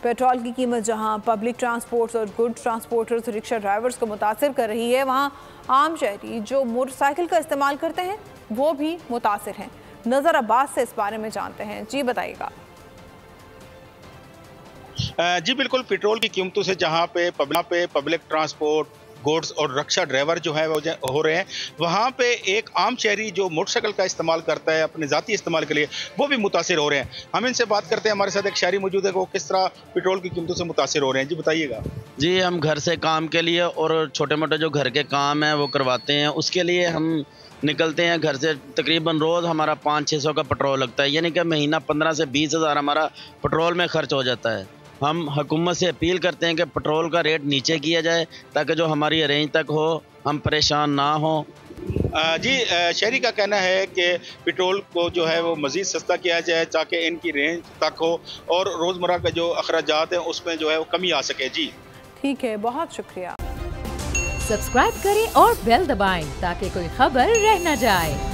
Petrol की कीमत जहां पब्लिक ट्रांसपोर्ट और गुड ट्रांसपोर्टर्स रिक्शा ड्राइवर्स को मुतासिर कर रही है, वहां आम शहरी जो मोटरसाइकिल का इस्तेमाल करते हैं वो भी मुतासिर हैं। नज़र अब्बास से इस बारे में जानते हैं। जी बताइएगा। जी बिल्कुल, पेट्रोल की कीमतों से जहाँ पे पब्लिक ट्रांसपोर्ट, गुड्स और रिक्शा ड्राइवर जो है वो हो रहे हैं, वहाँ पे एक आम शहरी जो मोटरसाइकिल का इस्तेमाल करता है अपने ज़ाती इस्तेमाल के लिए, वो भी मुतासिर हो रहे हैं। हम इनसे बात करते हैं। हमारे साथ एक शहरी मौजूद है, वो किस तरह पेट्रोल की कीमतों से मुतासिर हो रहे हैं। जी बताइएगा। जी, हम घर से काम के लिए और छोटे मोटे जो घर के काम हैं वो करवाते हैं, उसके लिए हम निकलते हैं घर से। तकरीबन रोज़ हमारा 500-600 का पेट्रोल लगता है, यानी कि महीना 15 से 20 हज़ार हमारा पेट्रोल में खर्च हो जाता है। हम हुकूमत से अपील करते हैं कि पेट्रोल का रेट नीचे किया जाए ताकि जो हमारी रेंज तक हो, हम परेशान ना हो। जी, शहरी का कहना है कि पेट्रोल को जो है वो मज़ीद सस्ता किया जाए ताकि इनकी रेंज तक हो और रोज़मर्रा के जो अखराजात हैं उसमें जो है वो कमी आ सके। जी ठीक है, बहुत शुक्रिया। सब्सक्राइब करें और बेल दबाएं ताकि कोई खबर रह न जाए।